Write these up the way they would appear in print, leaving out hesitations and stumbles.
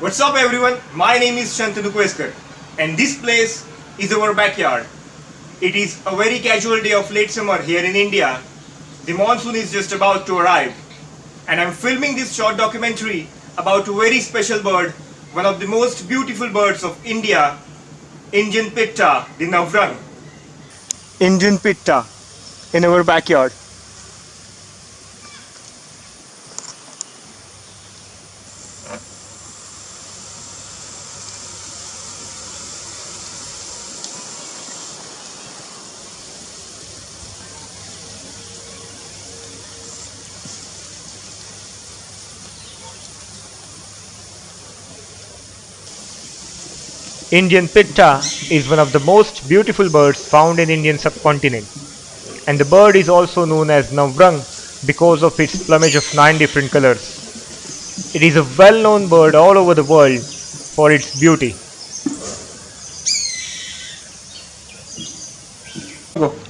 What's up everyone? My name is Shantanu Kuveskar and this place is our backyard. It is a very casual day of late summer here in India. The monsoon is just about to arrive and I'm filming this short documentary about a very special bird, one of the most beautiful birds of India, Indian Pitta, the Navrang. Indian Pitta in our backyard. Indian Pitta is one of the most beautiful birds found in Indian subcontinent, and the bird is also known as Navrang because of its plumage of 9 different colors. It is a well-known bird all over the world for its beauty.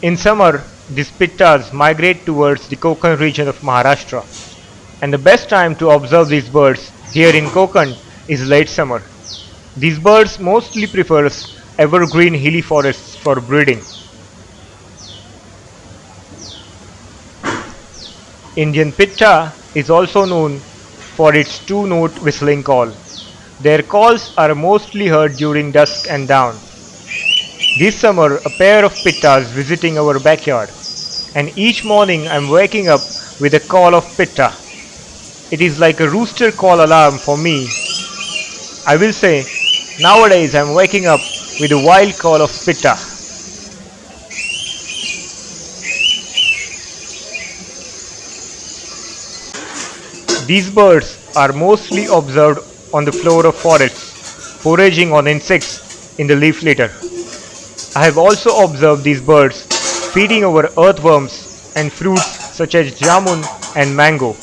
In summer, these pittas migrate towards the Konkan region of Maharashtra, and the best time to observe these birds here in Konkan is late summer. These birds mostly prefer evergreen hilly forests for breeding. Indian Pitta is also known for its two-note whistling call. Their calls are mostly heard during dusk and dawn. This summer, a pair of pittas visiting our backyard, and each morning I'm waking up with a call of Pitta. It is like a rooster call alarm for me. I will say, nowadays I'm waking up with a wild call of Pitta. These birds are mostly observed on the floor of forests, foraging on insects in the leaf litter. I have also observed these birds feeding over earthworms and fruits such as jamun and mango.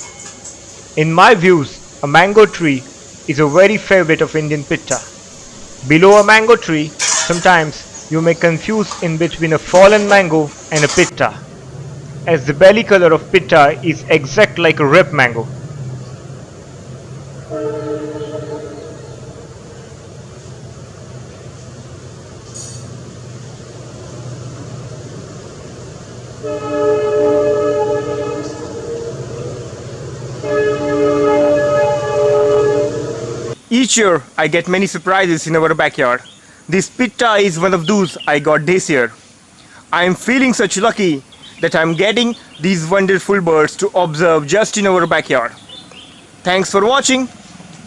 In my views, a mango tree is a very favorite of Indian Pitta. Below a mango tree, sometimes you may confuse in between a fallen mango and a pitta, as the belly color of pitta is exact like a ripe mango. Each year, I get many surprises in our backyard. This pitta is one of those I got this year. I am feeling such lucky that I am getting these wonderful birds to observe just in our backyard. Thanks for watching.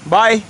Bye.